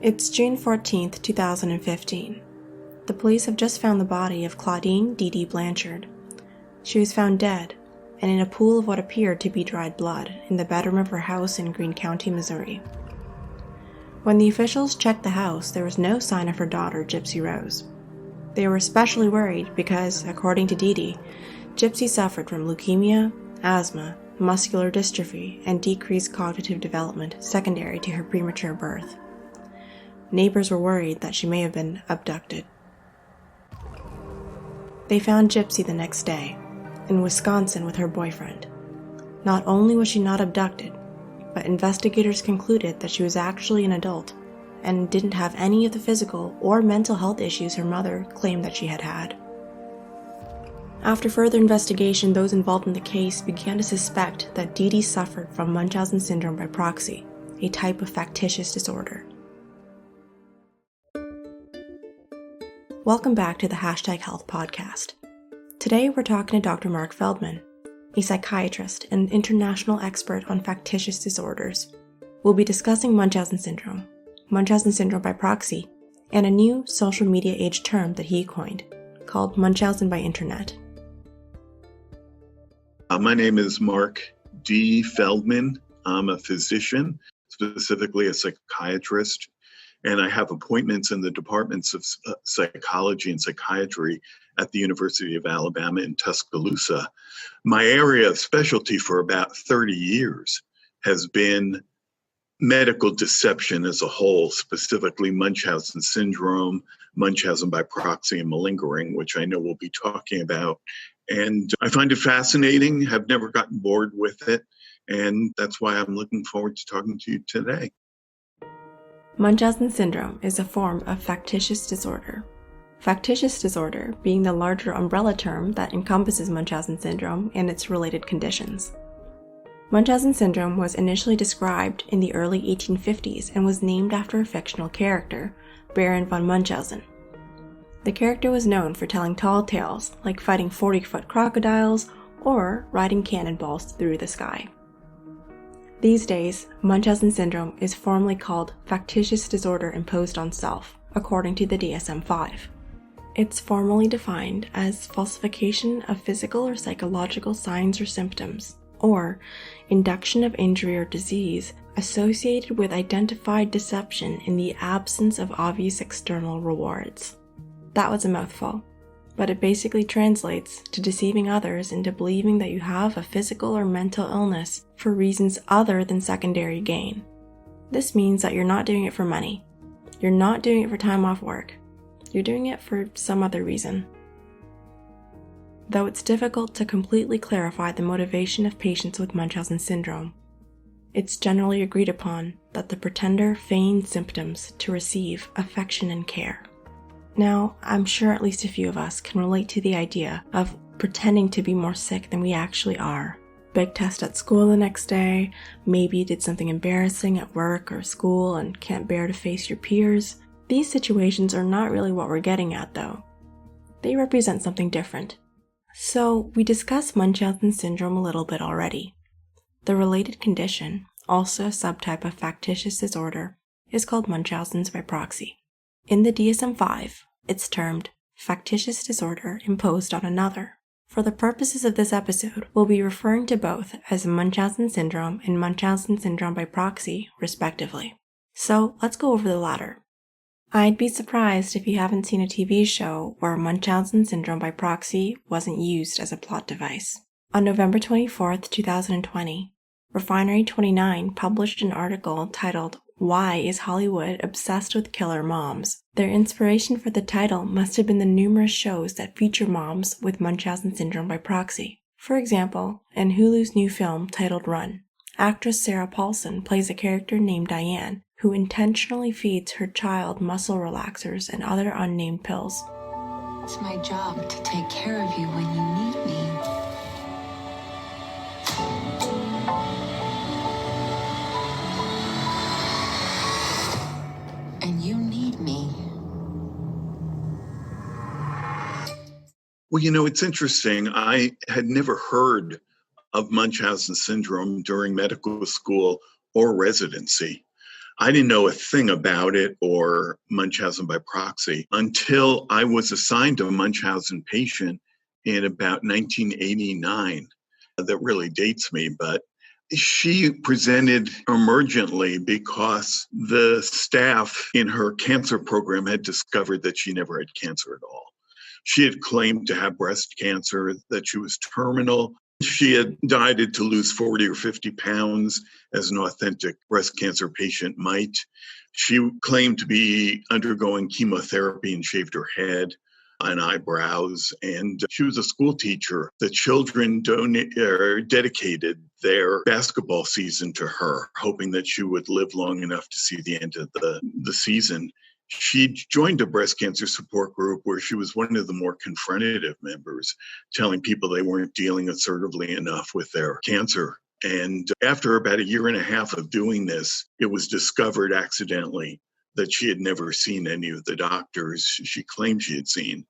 It's June 14th, 2015. The police have just found the body of Claudine DeeDee Blanchard. She was found dead, and in a pool of what appeared to be dried blood in the bedroom of her house in Greene County, Missouri. When the officials checked the house, there was no sign of her daughter, Gypsy Rose. They were especially worried because, according to DeeDee, Gypsy suffered from leukemia, asthma, muscular dystrophy, and decreased cognitive development secondary to her premature birth. Neighbors were worried that she may have been abducted. They found Gypsy the next day, in Wisconsin with her boyfriend. Not only was she not abducted, but investigators concluded that she was actually an adult and didn't have any of the physical or mental health issues her mother claimed that she had had. After further investigation, those involved in the case began to suspect that DeeDee suffered from Munchausen syndrome by proxy, a type of factitious disorder. Welcome back to the #Health podcast. Today we're talking to Dr. Marc Feldman, a psychiatrist and international expert on factitious disorders. We'll be discussing Munchausen syndrome by proxy, and a new social media age term that he coined, called Munchausen by internet. My name is Marc D. Feldman. I'm a physician, specifically a psychiatrist, and I have appointments in the departments of psychology and psychiatry at the University of Alabama in Tuscaloosa. My area of specialty for about 30 years has been medical deception as a whole, specifically Munchausen syndrome, Munchausen by proxy, and malingering, which I know we'll be talking about. And I find it fascinating, have never gotten bored with it, and that's why I'm looking forward to talking to you today. Munchausen syndrome is a form of factitious disorder. Factitious disorder being the larger umbrella term that encompasses Munchausen syndrome and its related conditions. Munchausen syndrome was initially described in the early 1850s and was named after a fictional character, Baron von Munchausen. The character was known for telling tall tales, like fighting 40-foot crocodiles or riding cannonballs through the sky. These days, Munchausen syndrome is formally called factitious disorder imposed on self, according to the DSM-5. It's formally defined as falsification of physical or psychological signs or symptoms, or induction of injury or disease associated with identified deception in the absence of obvious external rewards. That was a mouthful, but it basically translates to deceiving others into believing that you have a physical or mental illness for reasons other than secondary gain. This means that you're not doing it for money. You're not doing it for time off work. You're doing it for some other reason. Though it's difficult to completely clarify the motivation of patients with Munchausen syndrome, it's generally agreed upon that the pretender feigns symptoms to receive affection and care. Now, I'm sure at least a few of us can relate to the idea of pretending to be more sick than we actually are. Big test at school the next day, maybe you did something embarrassing at work or school and can't bear to face your peers. These situations are not really what we're getting at, though. They represent something different. So, we discussed Munchausen syndrome a little bit already. The related condition, also a subtype of factitious disorder, is called Munchausen's by proxy. In the DSM-5, it's termed factitious disorder imposed on another. For the purposes of this episode, we'll be referring to both as Munchausen syndrome and Munchausen syndrome by proxy, respectively. So let's go over the latter. I'd be surprised if you haven't seen a TV show where Munchausen syndrome by proxy wasn't used as a plot device. On November 24th, 2020, Refinery29 published an article titled "Why is Hollywood Obsessed with Killer Moms?" Their inspiration for the title must have been the numerous shows that feature moms with Munchausen syndrome by proxy. For example, in Hulu's new film titled Run, actress Sarah Paulson plays a character named Diane who intentionally feeds her child muscle relaxers and other unnamed pills. It's my job to take care of you when you need me. And you need me. Well, you know, it's interesting. I had never heard of Munchausen syndrome during medical school or residency. I didn't know a thing about it or Munchausen by proxy until I was assigned a Munchausen patient in about 1989. That really dates me, but she presented emergently because the staff in her cancer program had discovered that she never had cancer at all. She had claimed to have breast cancer, that she was terminal. She had dieted to lose 40 or 50 pounds as an authentic breast cancer patient might. She claimed to be undergoing chemotherapy and shaved her head and eyebrows. And she was a school teacher. The children dedicated their basketball season to her, hoping that she would live long enough to see the end of the season. She joined a breast cancer support group where she was one of the more confrontative members, telling people they weren't dealing assertively enough with their cancer. And after about a year and a half of doing this, it was discovered accidentally that she had never seen any of the doctors she claimed she had seen.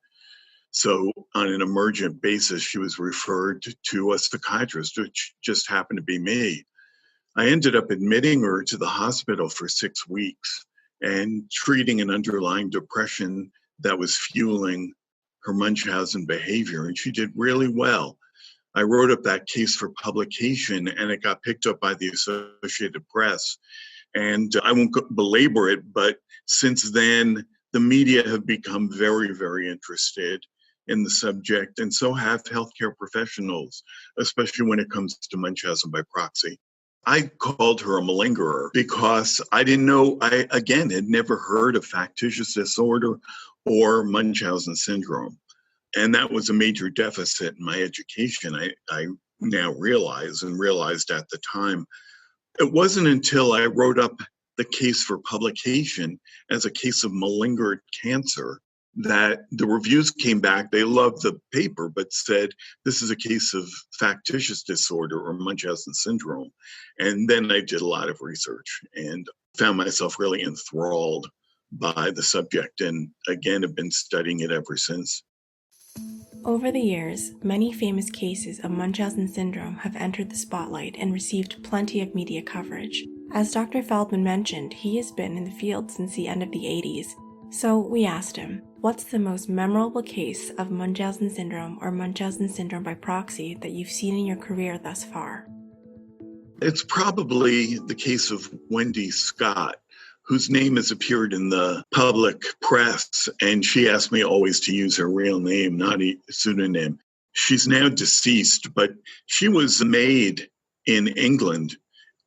So on an emergent basis, she was referred to a psychiatrist, which just happened to be me. I ended up admitting her to the hospital for 6 weeks and treating an underlying depression that was fueling her Munchausen behavior. And she did really well. I wrote up that case for publication and it got picked up by the Associated Press. And I won't belabor it, but since then, the media have become very, very interested in the subject, and so have healthcare professionals, especially when it comes to Munchausen by proxy. I called her a malingerer because I didn't know, I, again, had never heard of factitious disorder or Munchausen syndrome. And that was a major deficit in my education, I now realized at the time. It wasn't until I wrote up the case for publication as a case of malingered cancer that the reviews came back. They loved the paper, but said, this is a case of factitious disorder or Munchausen syndrome. And then I did a lot of research and found myself really enthralled by the subject. And again, have been studying it ever since. Over the years, many famous cases of Munchausen syndrome have entered the spotlight and received plenty of media coverage. As Dr. Feldman mentioned, he has been in the field since the end of the 80s. So we asked him, what's the most memorable case of Munchausen syndrome or Munchausen syndrome by proxy that you've seen in your career thus far? It's probably the case of Wendy Scott, whose name has appeared in the public press, and she asked me always to use her real name, not a pseudonym. She's now deceased, but she was made in England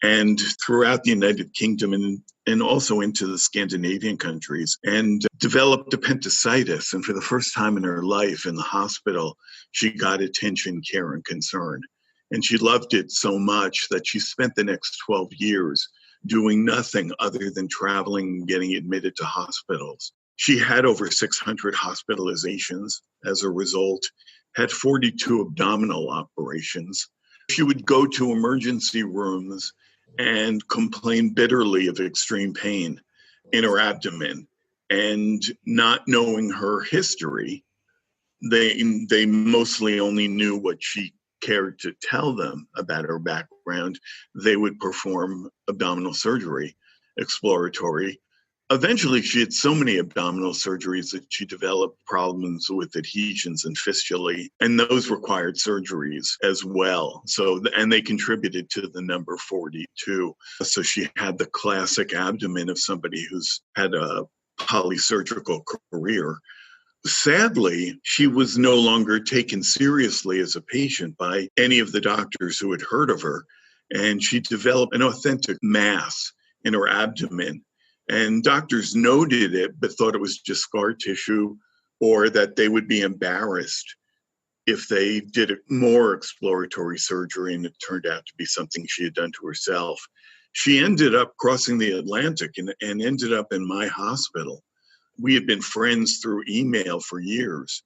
and throughout the United Kingdom and also into the Scandinavian countries, and developed appendicitis. And for the first time in her life in the hospital, she got attention, care, and concern. And she loved it so much that she spent the next 12 years doing nothing other than traveling and getting admitted to hospitals. She had over 600 hospitalizations as a result, had 42 abdominal operations. She would go to emergency rooms and complain bitterly of extreme pain in her abdomen. And not knowing her history, they mostly only knew what she cared to tell them about her background. They would perform abdominal surgery, exploratory. Eventually, she had so many abdominal surgeries that she developed problems with adhesions and fistulae, and those required surgeries as well. So, and they contributed to the number 42. So she had the classic abdomen of somebody who's had a polysurgical career. Sadly, she was no longer taken seriously as a patient by any of the doctors who had heard of her, and she developed an authentic mass in her abdomen. And doctors noted it, but thought it was just scar tissue, or that they would be embarrassed if they did more exploratory surgery, and it turned out to be something she had done to herself. She ended up crossing the Atlantic and ended up in my hospital. We had been friends through email for years,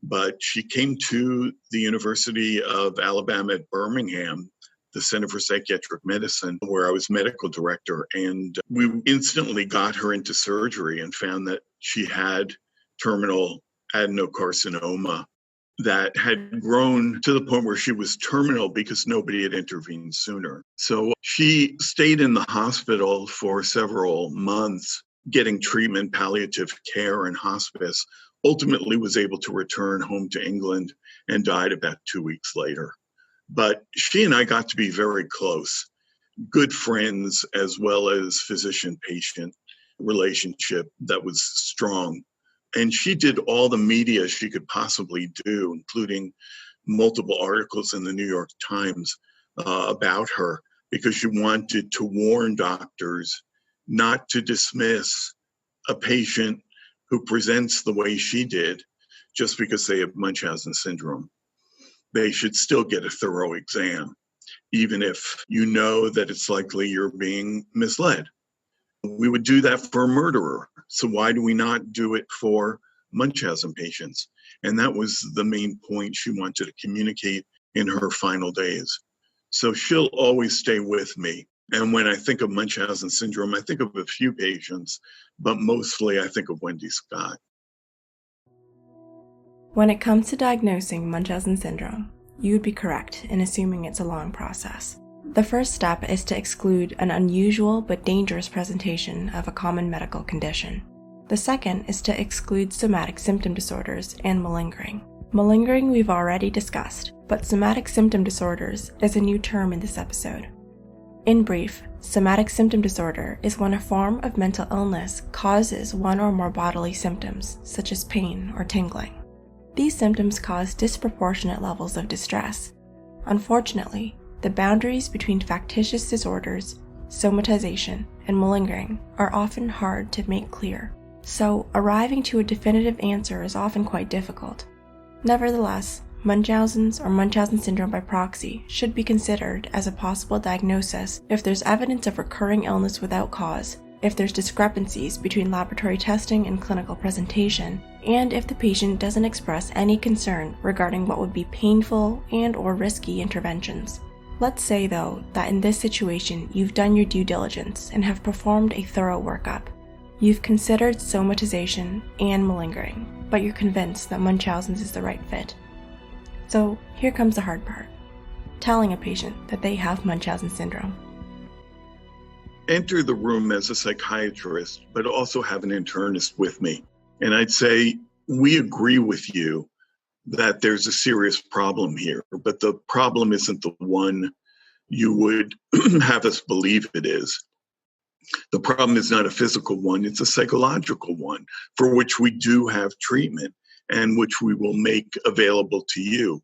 but she came to the University of Alabama at Birmingham, the Center for Psychiatric Medicine, where I was medical director. And we instantly got her into surgery and found that she had terminal adenocarcinoma. that had grown to the point where she was terminal because nobody had intervened sooner. So she stayed in the hospital for several months, getting treatment, palliative care, and hospice. Ultimately was able to return home to England and died about 2 weeks later. But she and I got to be very close, good friends, as well as physician-patient relationship that was strong. And she did all the media she could possibly do, including multiple articles in the New York Times about her, because she wanted to warn doctors not to dismiss a patient who presents the way she did just because they have Munchausen syndrome. They should still get a thorough exam, even if you know that it's likely you're being misled. We would do that for a murderer. So why do we not do it for Munchausen patients? And that was the main point she wanted to communicate in her final days. So she'll always stay with me. And when I think of Munchausen syndrome, I think of a few patients, but mostly I think of Wendy Scott. When it comes to diagnosing Munchausen syndrome, you would be correct in assuming it's a long process. The first step is to exclude an unusual but dangerous presentation of a common medical condition. The second is to exclude somatic symptom disorders and malingering. Malingering we've already discussed, but somatic symptom disorders is a new term in this episode. In brief, somatic symptom disorder is when a form of mental illness causes one or more bodily symptoms, such as pain or tingling. These symptoms cause disproportionate levels of distress. Unfortunately, the boundaries between factitious disorders, somatization, and malingering are often hard to make clear, so arriving to a definitive answer is often quite difficult. Nevertheless, Munchausen's or Munchausen syndrome by proxy should be considered as a possible diagnosis if there's evidence of recurring illness without cause, if there's discrepancies between laboratory testing and clinical presentation, and if the patient doesn't express any concern regarding what would be painful and/or risky interventions. Let's say, though, that in this situation you've done your due diligence and have performed a thorough workup. You've considered somatization and malingering, but you're convinced that Munchausen's is the right fit. So here comes the hard part: telling a patient that they have Munchausen syndrome. Enter the room as a psychiatrist, but also have an internist with me. And I'd say, we agree with you that there's a serious problem here, but the problem isn't the one you would have us believe it is. The problem is not a physical one, it's a psychological one for which we do have treatment and which we will make available to you.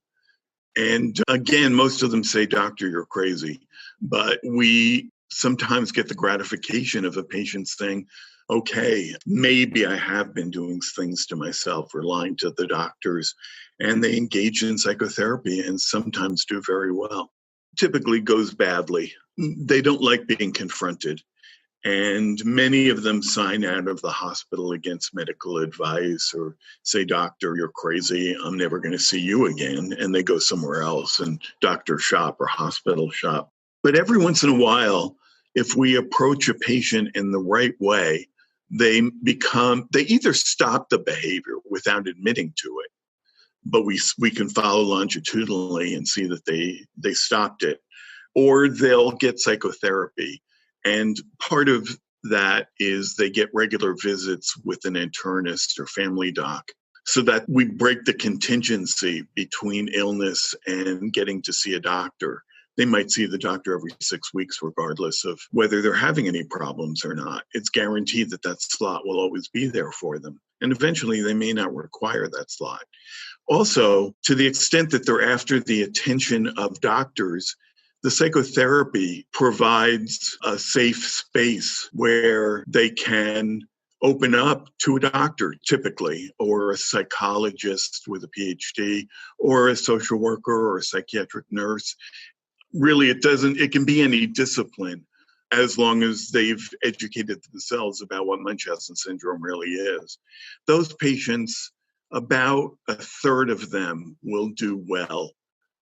And again, most of them say, "Doctor, you're crazy." But we sometimes get the gratification of a patient saying, "Okay, maybe I have been doing things to myself or lying to the doctors." And they engage in psychotherapy and sometimes do very well. Typically goes badly. They don't like being confronted. And many of them sign out of the hospital against medical advice or say, "Doctor, you're crazy. I'm never going to see you again." And they go somewhere else and doctor shop or hospital shop. But every once in a while, if we approach a patient in the right way, they either stop the behavior without admitting to it, but we can follow longitudinally and see that they stopped it, or they'll get psychotherapy. And part of that is they get regular visits with an internist or family doc so that we break the contingency between illness and getting to see a doctor. They might see the doctor every 6 weeks, regardless of whether they're having any problems or not. It's guaranteed that that slot will always be there for them. And eventually they may not require that slot. Also, to the extent that they're after the attention of doctors, the psychotherapy provides a safe space where they can open up to a doctor, typically, or a psychologist with a PhD, or a social worker or a psychiatric nurse. Really, it can be any discipline as long as they've educated themselves about what Munchausen syndrome really is. Those patients, about a third of them will do well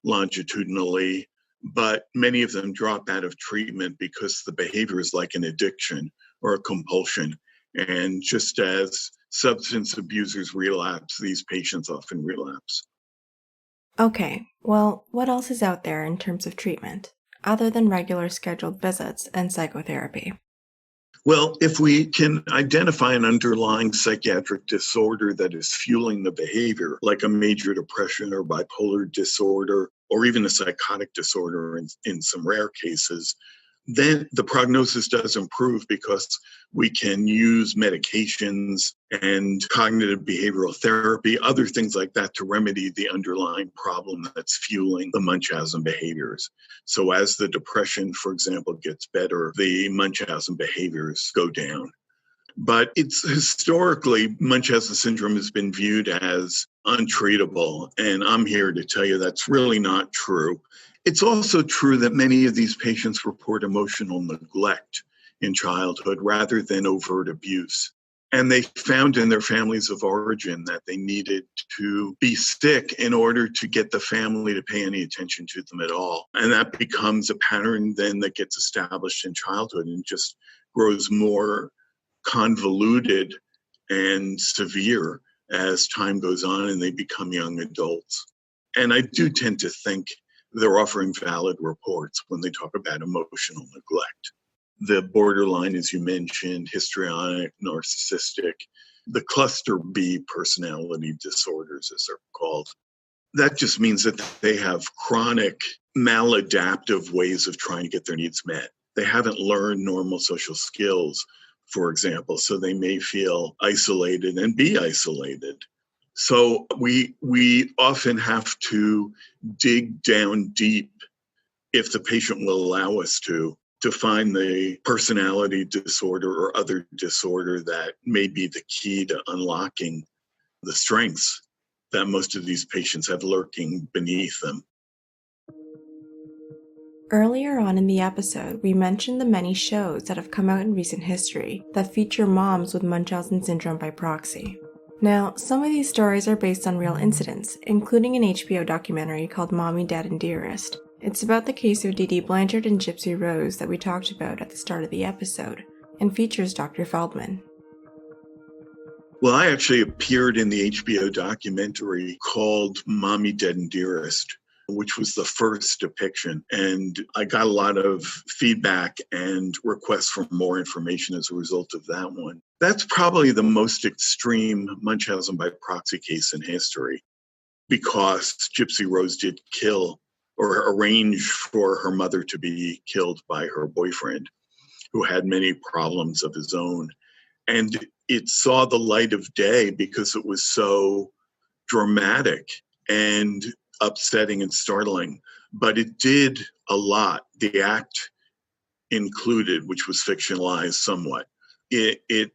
longitudinally, but many of them drop out of treatment because the behavior is like an addiction or a compulsion. And just as substance abusers relapse, these patients often relapse. Okay, well, what else is out there in terms of treatment, other than regular scheduled visits and psychotherapy? Well, if we can identify an underlying psychiatric disorder that is fueling the behavior, like a major depression or bipolar disorder, or even a psychotic disorder in some rare cases, then the prognosis does improve because we can use medications and cognitive behavioral therapy, other things like that, to remedy the underlying problem that's fueling the Munchausen behaviors. So as the depression, for example, gets better, the Munchausen behaviors go down. But it's historically, Munchausen syndrome has been viewed as untreatable. And I'm here to tell you that's really not true. It's also true that many of these patients report emotional neglect in childhood rather than overt abuse. And they found in their families of origin that they needed to be sick in order to get the family to pay any attention to them at all. And that becomes a pattern then that gets established in childhood and just grows more convoluted and severe as time goes on and they become young adults. And I do tend to think they're offering valid reports when they talk about emotional neglect. The borderline, as you mentioned, histrionic, narcissistic, the cluster B personality disorders, as they're called. That just means that they have chronic maladaptive ways of trying to get their needs met. They haven't learned normal social skills, for example, so they may feel isolated and be isolated. So we often have to dig down deep, if the patient will allow us to find the personality disorder or other disorder that may be the key to unlocking the strengths that most of these patients have lurking beneath them. Earlier on in the episode, we mentioned the many shows that have come out in recent history that feature moms with Munchausen syndrome by proxy. Now, some of these stories are based on real incidents, including an HBO documentary called Mommy, Dead and Dearest. It's about the case of DeeDee Blanchard and Gypsy Rose that we talked about at the start of the episode, and features Dr. Feldman. Well, I actually appeared in the HBO documentary called Mommy, Dead and Dearest, which was the first depiction. And I got a lot of feedback and requests for more information as a result of that one. That's probably the most extreme Munchausen by proxy case in history, because Gypsy Rose did kill or arrange for her mother to be killed by her boyfriend, who had many problems of his own. And it saw the light of day because it was so dramatic and upsetting and startling. But it did a lot. The act included, which was fictionalized somewhat, it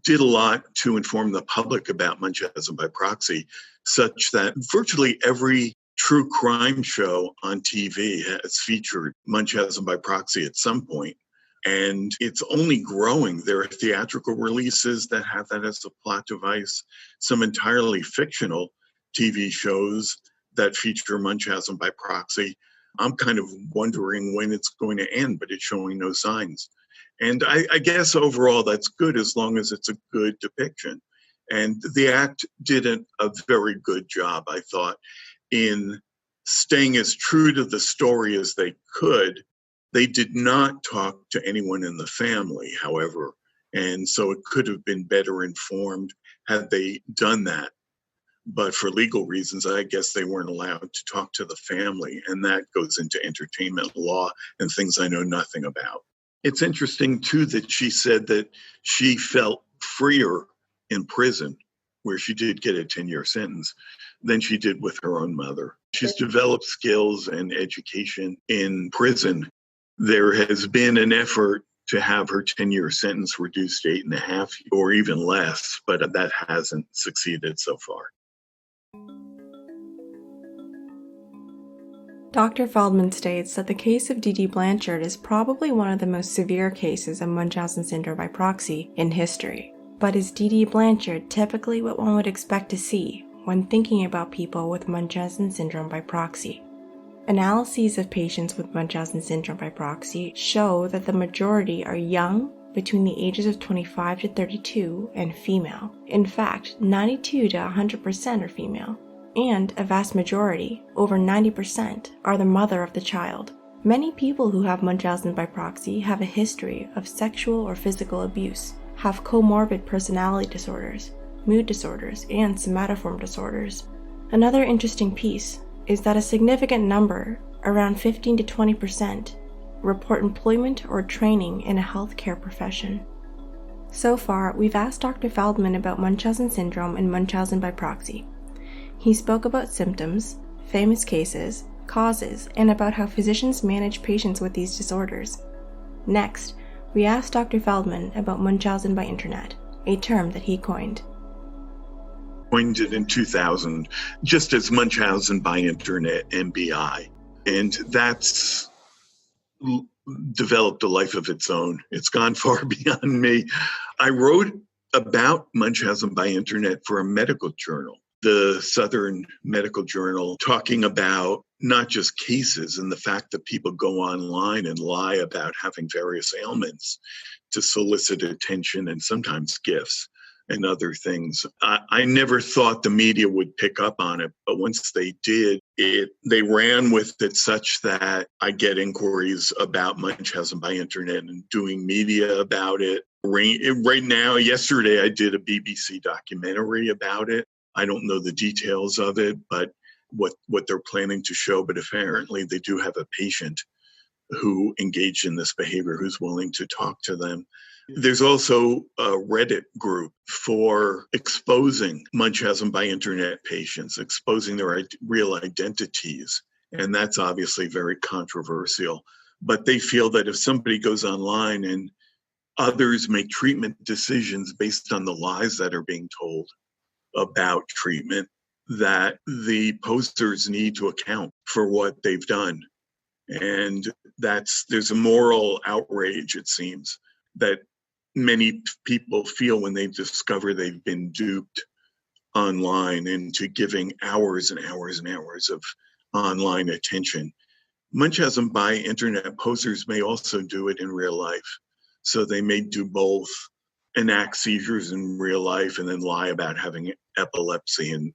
did a lot to inform the public about Munchausen by proxy, such that virtually every true crime show on TV has featured Munchausen by proxy at some point. And it's only growing. There are theatrical releases that have that as a plot device, some entirely fictional TV shows that feature Munchausen by proxy. I'm kind of wondering when it's going to end, but it's showing no signs. And I guess overall that's good as long as it's a good depiction. And the act did a very good job, I thought, in staying as true to the story as they could. They did not talk to anyone in the family, however, and so it could have been better informed had they done that. But for legal reasons, I guess they weren't allowed to talk to the family, and that goes into entertainment law and things I know nothing about. It's interesting, too, that she said that she felt freer in prison, where she did get a 10-year sentence, than she did with her own mother. She's developed skills and education in prison. There has been an effort to have her 10-year sentence reduced to 8.5 or even less, but that hasn't succeeded so far. Dr. Feldman states that the case of DeeDee Blanchard is probably one of the most severe cases of Munchausen syndrome by proxy in history. But is DeeDee Blanchard typically what one would expect to see when thinking about people with Munchausen syndrome by proxy? Analyses of patients with Munchausen syndrome by proxy show that the majority are young, between the ages of 25 to 32, and female. In fact, 92 to 100% are female. and a vast majority, over 90%, are the mother of the child. Many people who have Munchausen by proxy have a history of sexual or physical abuse, have comorbid personality disorders, mood disorders, and somatoform disorders. Another interesting piece is that a significant number, around 15 to 20%, report employment or training in a healthcare profession. So far, we've asked Dr. Feldman about Munchausen syndrome and Munchausen by proxy. He spoke about symptoms, famous cases, causes, and about how physicians manage patients with these disorders. Next, we asked Dr. Feldman about Munchausen by internet, a term that he coined. Coined it in 2000, just as Munchausen by internet, MBI. And that's developed a life of its own. It's gone far beyond me. I wrote about Munchausen by internet for a medical journal, the Southern Medical Journal, talking about not just cases and the fact that people go online and lie about having various ailments to solicit attention and sometimes gifts and other things. I never thought the media would pick up on it, but once they did, they ran with it such that I get inquiries about Munchausen by internet and doing media about it. Right now, yesterday, I did a BBC documentary about it. I don't know the details of it, but what they're planning to show, but apparently they do have a patient who engaged in this behavior who's willing to talk to them. There's also a Reddit group for exposing Munchausen by internet patients, exposing their real identities. And that's obviously very controversial. But they feel that if somebody goes online and others make treatment decisions based on the lies that are being told about treatment, that the posters need to account for what they've done. And there's a moral outrage, it seems, that many people feel when they discover they've been duped online into giving hours and hours and hours of online attention. Munchausen by internet posters may also do it in real life. So they may do both, enact seizures in real life and then lie about having epilepsy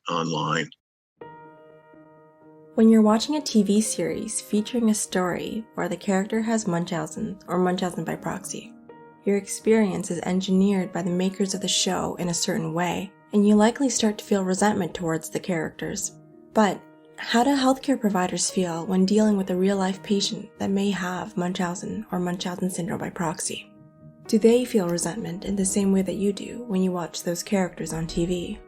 online. When you're watching a TV series featuring a story where the character has Munchausen or Munchausen by proxy, your experience is engineered by the makers of the show in a certain way, and you likely start to feel resentment towards the characters. But how do healthcare providers feel when dealing with a real-life patient that may have Munchausen or Munchausen syndrome by proxy? Do they feel resentment in the same way that you do when you watch those characters on TV?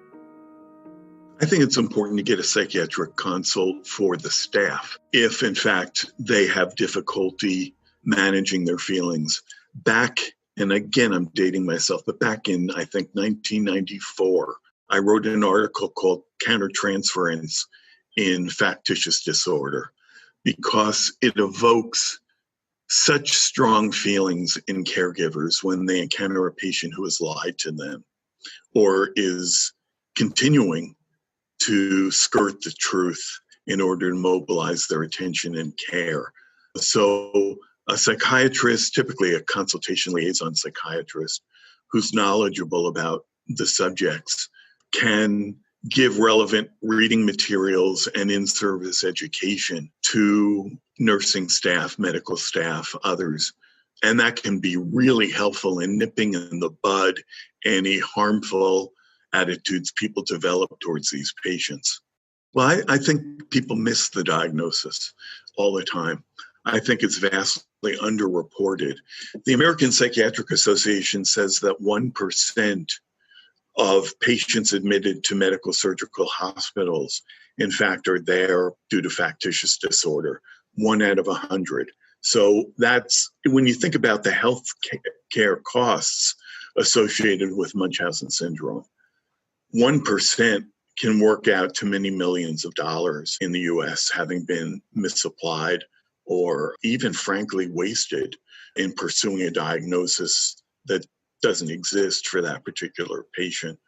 I think it's important to get a psychiatric consult for the staff if, in fact, they have difficulty managing their feelings. And again, I'm dating myself, but back in, I think, 1994, I wrote an article called Countertransference in Factitious Disorder because it evokes such strong feelings in caregivers when they encounter a patient who has lied to them or is continuing to skirt the truth in order to mobilize their attention and care. So a psychiatrist, typically a consultation liaison psychiatrist, who's knowledgeable about the subjects, can give relevant reading materials and in-service education to nursing staff, medical staff, others. And that can be really helpful in nipping in the bud any harmful attitudes people develop towards these patients. Well, I think people miss the diagnosis all the time. I think it's vastly underreported. The American Psychiatric Association says that 1% of patients admitted to medical surgical hospitals, in fact, are there due to factitious disorder, 1 out of 100. So that's, when you think about the health care costs associated with Munchausen syndrome, 1% can work out to many millions of dollars in the US, having been misapplied or even frankly wasted in pursuing a diagnosis that doesn't exist for that particular patient.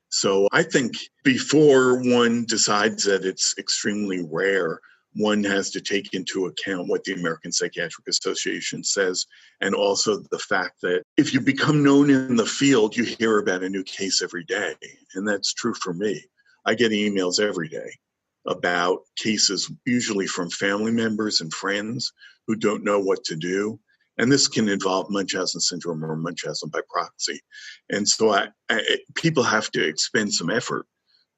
So I think before one decides that it's extremely rare, one has to take into account what the American Psychiatric Association says, and also the fact that if you become known in the field, you hear about a new case every day. And that's true for me. I get emails every day about cases, usually from family members and friends who don't know what to do. And this can involve Munchausen syndrome or Munchausen by proxy. And so people have to expend some effort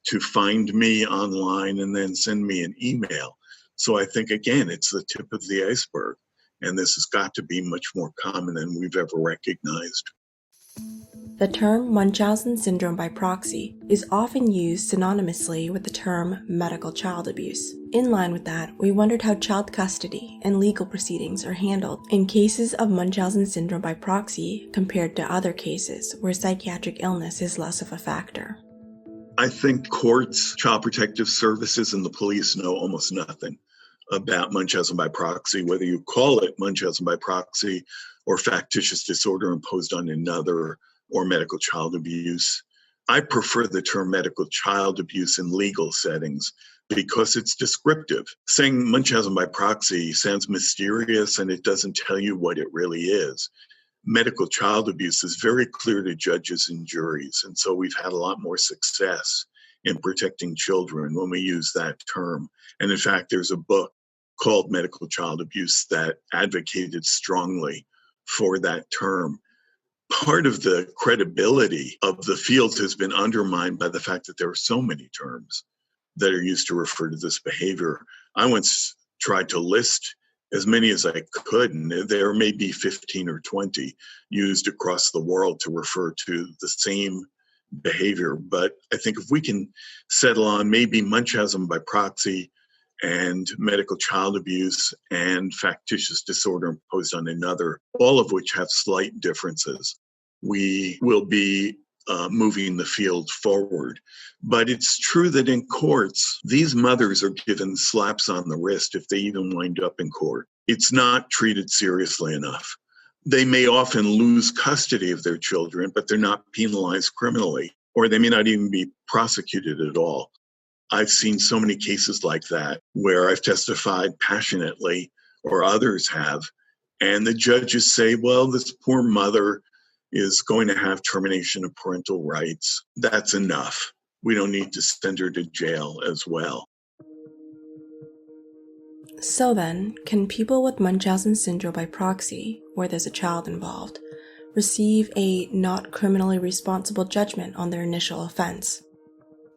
to find me online and then send me an email. So I think, again, it's the tip of the iceberg. And this has got to be much more common than we've ever recognized. The term Munchausen syndrome by proxy is often used synonymously with the term medical child abuse. In line with that, we wondered how child custody and legal proceedings are handled in cases of Munchausen syndrome by proxy compared to other cases where psychiatric illness is less of a factor. I think courts, child protective services, and the police know almost nothing about Munchausen by proxy, whether you call it Munchausen by proxy or factitious disorder imposed on another or medical child abuse. I prefer the term medical child abuse in legal settings because it's descriptive. Saying Munchausen by proxy sounds mysterious and it doesn't tell you what it really is. Medical child abuse is very clear to judges and juries, and so we've had a lot more success in protecting children when we use that term. And in fact, there's a book called Medical Child Abuse that advocated strongly for that term. Part of the credibility of the field has been undermined by the fact that there are so many terms that are used to refer to this behavior. I once tried to list as many as I could, and there may be 15 or 20 used across the world to refer to the same behavior. But I think if we can settle on maybe Munchausen by proxy and medical child abuse and factitious disorder imposed on another, all of which have slight differences, we will be moving the field forward. But it's true that in courts, these mothers are given slaps on the wrist if they even wind up in court. It's not treated seriously enough. They may often lose custody of their children, but they're not penalized criminally, or they may not even be prosecuted at all. I've seen so many cases like that where I've testified passionately, or others have, and the judges say, well, this poor mother is going to have termination of parental rights. That's enough. We don't need to send her to jail as well. So then, can people with Munchausen syndrome by proxy, where there's a child involved, receive a not criminally responsible judgment on their initial offense?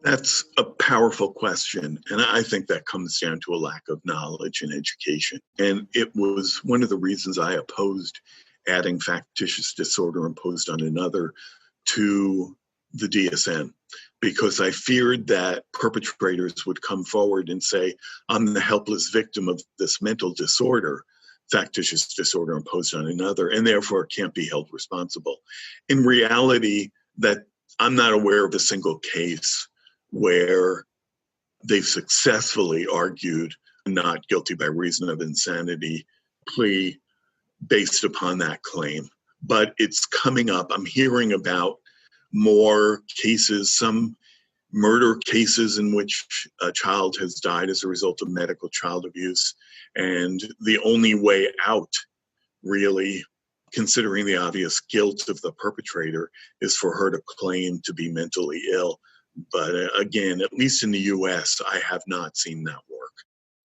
That's a powerful question, and I think that comes down to a lack of knowledge and education. And it was one of the reasons I opposed adding factitious disorder imposed on another to the DSM, because I feared that perpetrators would come forward and say, I'm the helpless victim of this mental disorder, factitious disorder imposed on another, and therefore can't be held responsible. In reality, that I'm not aware of a single case where they've successfully argued not guilty by reason of insanity plea based upon that claim. But it's coming up. I'm hearing about more cases, some murder cases in which a child has died as a result of medical child abuse. And the only way out, really, considering the obvious guilt of the perpetrator, is for her to claim to be mentally ill. But again, at least in the US, I have not seen that work.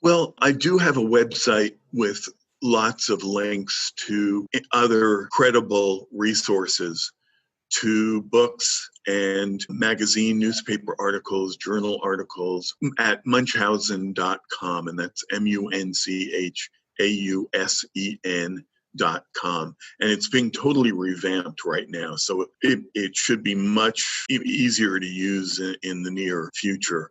Well, I do have a website with lots of links to other credible resources, to books and magazine, newspaper articles, journal articles at Munchausen.com, and that's Munchausen.com. And it's being totally revamped right now, so it should be much easier to use in the near future.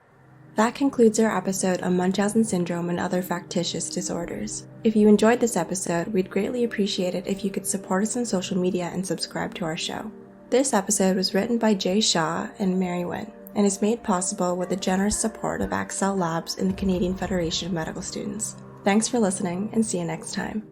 That concludes our episode on Munchausen syndrome and other factitious disorders. If you enjoyed this episode, we'd greatly appreciate it if you could support us on social media and subscribe to our show. This episode was written by Jay Shaw and Mary Wynn, and is made possible with the generous support of Accel Labs and the Canadian Federation of Medical Students. Thanks for listening, and see you next time.